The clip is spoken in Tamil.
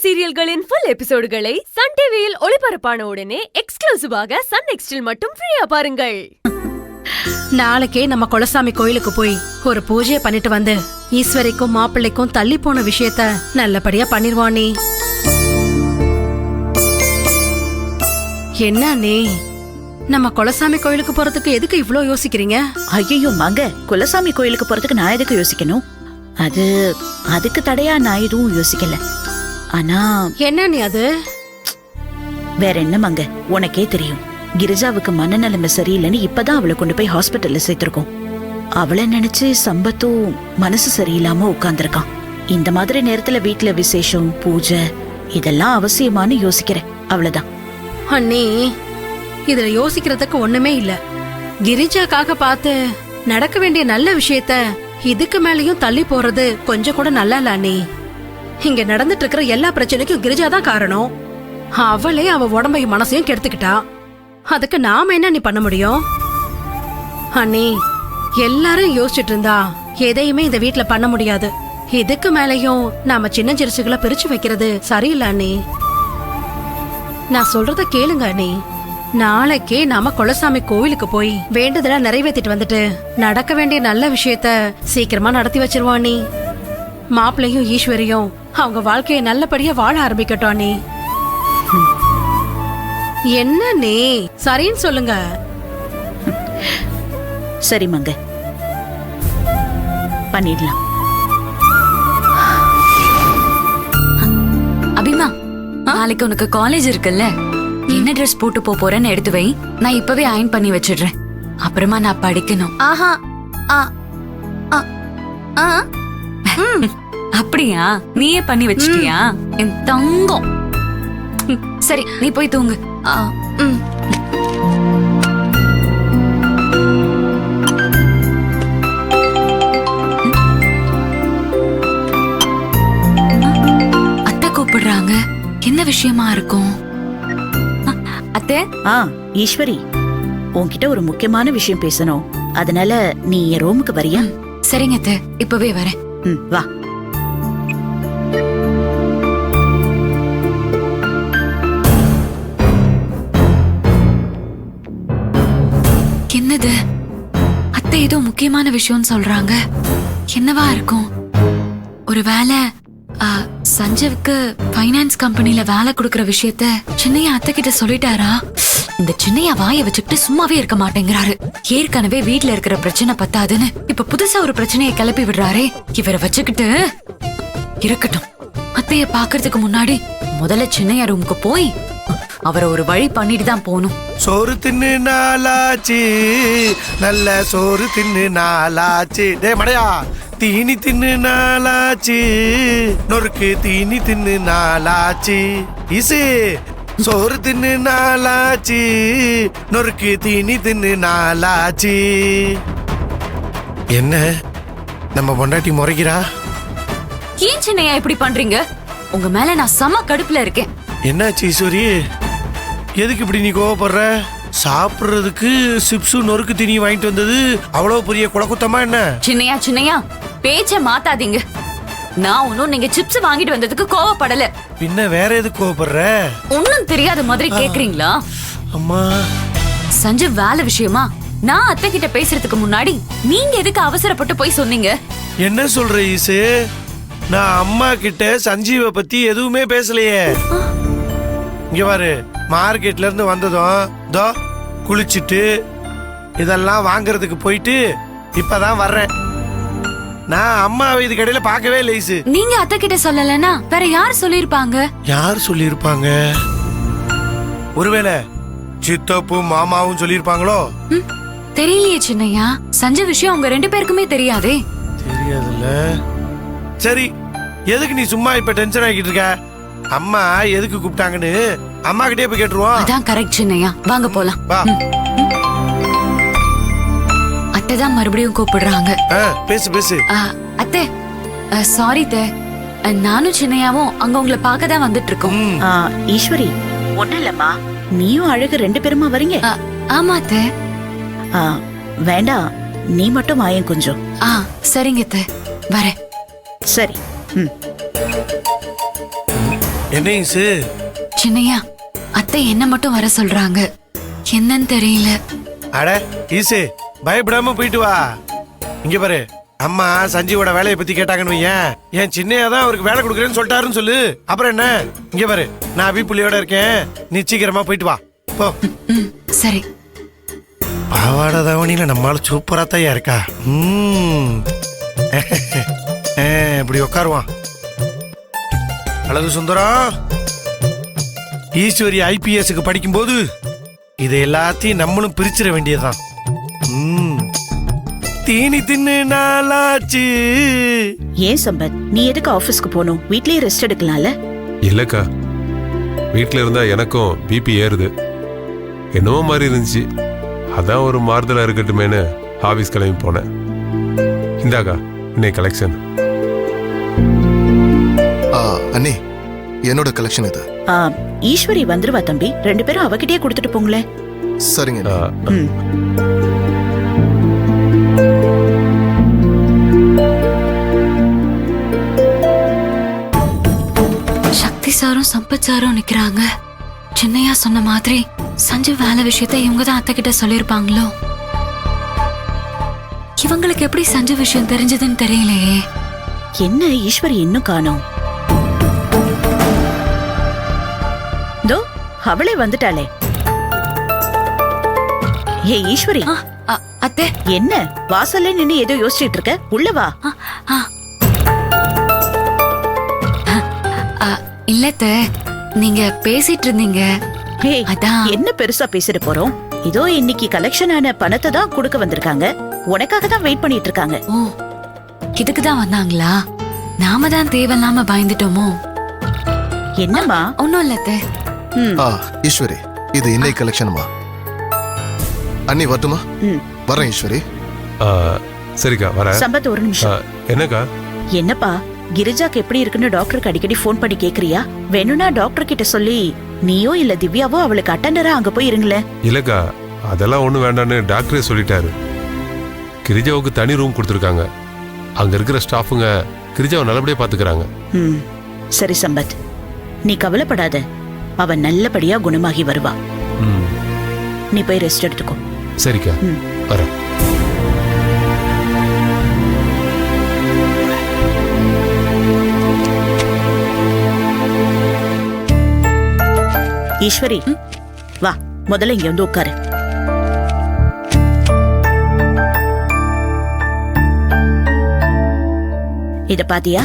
சீரியல்களின் ஃபுல் எபிசோடுகளை சன் டிவியில் ஒளிபரப்பான உடனே எக்ஸ்க்ளூசிவாக சன் நெக்ஸ்டில் மட்டும் ஃப்ரீயா பாருங்கள். நாளைக்கே நம்ம குலசாமி கோயிலுக்கு போய் ஒரு பூஜையை பண்ணிட்டு வந்து ஈஸ்வரிக்கும் மாப்பிள்ளைக்கும் தள்ளி போன விஷயத்த நல்லபடியா பண்ணிருவானே. என்ன நீ நம்ம குலசாமி கோயிலுக்கு போறதுக்கு எதுக்கு இவ்ளோ யோசிக்கிறீங்க? ஐயோ மங்க, குலசாமி கோயிலுக்கு போறதுக்கு நான் எதுக்கு யோசிக்கணும்? அதுக்கு தடையா நான் எதுவும் யோசிக்கல. ஆனா என்ன நீ அது வேற என்ன மங்க, உனக்கே தெரியும் கிரிஜாவுக்கு மனநலமை சரியில்லைன்னு இப்பதான் அவளை கொண்டு போய் ஹாஸ்பிட்டல்ல சேர்த்திருக்கோம். அவளை நினைச்சு சம்பத்தும் மனசு சரியில்லாம உட்கார்ந்துருக்கான். இந்த மாதிரி நேரத்துல வீட்டுல விசேஷம் பூஜை இதெல்லாம் அவசியமானு யோசிக்கிறேன், அவ்வளவுதான். அண்ணி, இதுல யோசிக்கிறதுக்கு ஒண்ணுமே இல்ல. கிரிஜாக்காக பார்த்து நடக்க வேண்டிய நல்ல விஷயத்த இதுக்கு மேலயும் தள்ளி போறது கொஞ்சம் கூட நல்லா இல்ல அண்ணி. இங்க நடந்துட்டு இருக்கிற எல்லா பிரச்சனைக்கும் கிரிஜா தான் காரணம். அவளே அவ உடம்பையும் மனசையும் கெடுத்துக்கிட்டா. அதுக்கு நாம என்ன நீ பண்ண முடியும்? அண்ணி, எல்லாரும் யோசிச்சுட்டு இருந்தா எதையுமே இந்த வீட்டுல பண்ண முடியாது. இதுக்கு மேலயும் நாம சின்ன சிறுசுகளை பிரிச்சு வைக்கிறது சரியில்லை அண்ணி. நான் சொல்றத கேளுங்க அண்ணி. நாளைக்கே நாம குலசாமி கோவிலுக்கு போய் வேண்டுதலா நிறைவேற்றிட்டு வந்துட்டு நடக்க வேண்டிய நல்ல விஷயத்த சீக்கிரமா நடத்தி வச்சிருவோம் அண்ணி. மாப்பிள்ளையும் ஈஸ்வரியும் அவங்க வாழ்க்கையை நல்லபடியா வாழ ஆரம்பிக்கட்டும் அண்ணி. என்ன நீ சரின்னு சொல்லுங்க. சரி மங்க, பண்ணிடலாம். அபிமா, நாளைக்கு உனக்கு காலேஜ் இருக்குல்ல, என்ன ட்ரெஸ் போட்டு போறேன்னு எடுத்து வை. நான் இப்பவே அயன் பண்ணி வச்சிடுறேன். அப்புறமா நான் படிக்கணும். ஆஹா, அப்படியா? நீயே பண்ணி வச்சிட்டியா என் தங்கம்? சரி, நீ போய் தூங்கு. அத்தை கூப்பிடுறாங்க. என்ன விஷயமா இருக்கும்? அத்தை. ஈஸ்வரி, உன்கிட்ட ஒரு முக்கியமான விஷயம் பேசணும். அதனால நீ என் ரூமுக்கு வரியா? சரிங்க அத்தை, இப்பவே வரேன். வா. என்னது? அத்தை ஏதோ முக்கியமான விஷயம் சொல்றாங்க. என்னவா இருக்கும்? ஒருவேளை சஞ்சய்க்கு பைனான்ஸ் கம்பெனில வேலை கொடுக்கற விஷயத்த சின்னையா அத்தை கிட்ட சொல்லிட்டாரா? இந்த சின்னையா வாய வச்சுக்கிட்டு சும்மாவே இருக்க மாட்டேங்கிறாரு. ஏற்கனவே வீட்டுல இருக்கிற பிரச்சனை பத்தாதுன்னு இப்ப புதுசா ஒரு பிரச்சனையை கிளப்பி விடுறாரே. இவரை வச்சுக்கிட்டு இருக்கட்டும். அத்தைய பாக்குறதுக்கு முன்னாடி முதல்ல சின்னையா ரூமுக்கு போய் அவரை ஒரு வழி பண்ணிட்டு தான் போகணும். சோறு தின்னு நாளாச்சு, நல்ல சோறு தின்னு நாளாச்சு. டே மடையா, தீனி தின்னு நாளாச்சு, நொறுக்கு தீனி தின்னு நாளாச்சு. இசு, சோறு தின்னு நாளாச்சு, நொறுக்கு தீனி தின்னு நாளாச்சு. என்ன நம்ம பொண்டாட்டி முறைக்கிறா? ஏன் சின்னையா இப்படி பண்றீங்க? உங்க மேல நான் செம கடுப்புல இருக்கேன். என்னாச்சு ஈஸ்வரி? எதுக்கு இப்படி நீ கோவப்படுற? சாப்பிடுறதுக்கு சிப்ஸு நொறுக்கு தீனி வாங்கிட்டு வந்தது அவ்வளவு பெரிய குலக்குத்தமா என்ன? சின்னையா சின்னையா, பேச்ச மாத்தாதீங்க. நான் ஒன்னும் நீங்க சிப்ஸ் வாங்கிட்டு வந்ததுக்கு கோவப்படல. பின்ன வேற எதுக்கு கோவப்படுற? ஒன்னும் தெரியாத மாதிரி கேக்குறீங்களா? அம்மா, சஞ்சய் வேலை விஷயமா நான் அத்தை கிட்ட பேசுறதுக்கு முன்னாடி நீங்க எதுக்கு அவசரப்பட்டு போய் சொன்னீங்க? என்ன சொல்ற ஈசு? நான் அம்மா கிட்ட சஞ்சீவ பத்தி எதுவுமே பேசலையே. இங்க பாரு, மார்க்கெட்ல இருந்து வந்ததும் குளிச்சுட்டு இதெல்லாம் வாங்குறதுக்கு போயிட்டு இப்பதான் வர்றேன். நான் அம்மாவை இது கடையில பார்க்கவே இல்லை ஈசு. நீங்க அத்தை கிட்ட சொல்லலன்னா வேற யார் சொல்லிருப்பாங்க? யார் சொல்லிருப்பாங்க? ஒருவேளை சித்தப்பும் மாமாவும் சொல்லிருப்பாங்களோ? தெரியலையே சின்னையா. சஞ்சய் விஷயம் உங்க ரெண்டு பேருக்குமே தெரியாதே. தெரியாதுல்ல. சரி, எதுக்கு நீ சும்மா இப்ப டென்ஷன் ஆகிட்டு இருக்க? அம்மா எதுக்கு கூப்பிட்டாங்கன்னு அம்மா கிட்டே போய் கேட்டுருவோம். அதான் கரெக்ட் சின்னையா, வாங்க போலாம். வா. அத்தை தான் மறுபடியும் கூப்பிடுறாங்க. பேசு பேசு. அத்தை, சாரி அத்தை, நானும் சின்னையாவும் அங்க உங்களை பார்க்க தான் வந்துட்டு இருக்கோம். ஈஸ்வரி, ஒண்ணு இல்லம்மா, நீயும் அழகு ரெண்டு பேருமா வரீங்க? ஆமா அத்தை. வேண்டாம், நீ மட்டும் வாயன் கொஞ்சம். சரிங்க அத்தை, வரேன். சரி. என்ன ஈசு? சின்னையா அத்தை என்ன மட்டும் வர சொல்றாங்க, என்னன்னு தெரியல. அட ஈசு, பயப்படாம போயிட்டு வா. இங்க பாரு, அம்மா சஞ்சீவோட வேலையை பத்தி கேட்டாங்கன்னு வையேன், என் சின்னையா தான் அவருக்கு வேலை கொடுக்குறேன்னு சொல்லிட்டாருன்னு சொல்லு. அப்புறம் என்ன? இங்க பாரு, நான் அபிப்புள்ளியோட இருக்கேன், நீ சீக்கிரமா போயிட்டு வா போ. ம், சரி. பாவாடை தாவணியில நம்மளால சூப்பரா தான் இருக்கா. இப்படி உட்காருவான். அழகு சுந்தரம், ஈஸ்வரி ஐபிஎஸ்க்கு படிக்கும்போது இதை எல்லாத்தையும் நம்மளும் பிரிச்சிட வேண்டியதுதான். தீனி தின்னு நாளாச்சு. ஏன் சம்பத், நீ எதுக்கு ஆபீஸ்க்கு போகணும்? வீட்லயே ரெஸ்ட் எடுக்கலாம்ல? இல்லக்கா, வீட்டில் இருந்தா எனக்கும் பிபி ஏறுது, என்னவோ மாதிரி இருந்துச்சு. அதான் ஒரு மாறுதலா இருக்கட்டுமேனு ஆபீஸ் கிளம்பி போனேன். இந்தாக்கா இன்னைக்கு கலெக்ஷன். அண்ணே, என்னோட கலெக்ஷன் இது. ஈஸ்வரி வந்துருவா தம்பி, 2 பேரும் அவகிட்டயே கொடுத்துட்டு போங்களேன். சரிங்க. ம். சக்தி சாரும் சம்பத் சாரும் நிக்கிறாங்க. சின்னையா சொன்ன மாதிரி சஞ்சீவ் வேலை விஷயத்தை இவங்க தான் அத்தை கிட்ட சொல்லிருப்பாங்களோ? இவங்களுக்கு எப்படி சஞ்சீவ் விஷயம் தெரிஞ்சதுன்னு தெரியலையே. என்ன ஈஸ்வரி இன்னும் காணோம்? தோ அவளே வந்துட்டாளே. ஏ ஈஸ்வரி, அத்தை. என்ன வாசல்ல நின்னு ஏதோ யோசிச்சுட்டு இருக்க? உள்ள வா. இல்லத்த, நீங்க பேசிட்டு இருந்தீங்க. ஏய், அதான். என்ன பெருசா பேசிட்டு போறோம்? இதோ இன்னைக்கு கலெக்ஷன் ஆன பணத்தை தான் கொடுக்க வந்திருக்காங்க. உனக்காக தான் வெயிட் பண்ணிட்டு இருக்காங்க. ஓ, இதுக்கு தான் வந்தாங்களா? நாம தான் தேவையில்லாம பயந்துட்டோமோ? என்னம்மா? ஒன்னும் இல்லத்த. ஈஸ்வரி, இது இன்னைக்கு கலெக்ஷனுமா? அண்ணி வரட்டுமா? வரேன் ஈஸ்வரி. சரிக்கா வரேன். சம்பத் ஒரு நிமிஷம். என்னக்கா? என்னப்பா, கிரிஜாக்கு எப்படி இருக்குன்னு டாக்டருக்கு அடிக்கடி போன் பண்ணி கேக்குறியா? வேணும்னா டாக்டர் கிட்ட சொல்லி நீயோ இல்ல திவ்யாவோ அவளுக்கு அட்டெண்டரா அங்க போய் இருங்களேன். இல்லக்கா, அதெல்லாம் ஒண்ணும் வேண்டான்னு டாக்டரே சொல்லிட்டாரு. கிரிஜாவுக்கு தனி ரூம் கொடுத்துருக்காங்க. அங்க இருக்கிற ஸ்டாஃபுங்க கிரிஜாவை நல்லபடியா பாத்துக்கிறாங்க. சரி சம்பத், நீ கவலைப்படாத, அவ நல்லபடியா குணமாகி வருவா. நீ போய் ரெஸ்ட் எடுத்துக்கோ. சரிக்கா, வரேன். ஈஸ்வரி, வா, முதல்ல இங்க வந்து உட்காரு. இத பாத்தியா?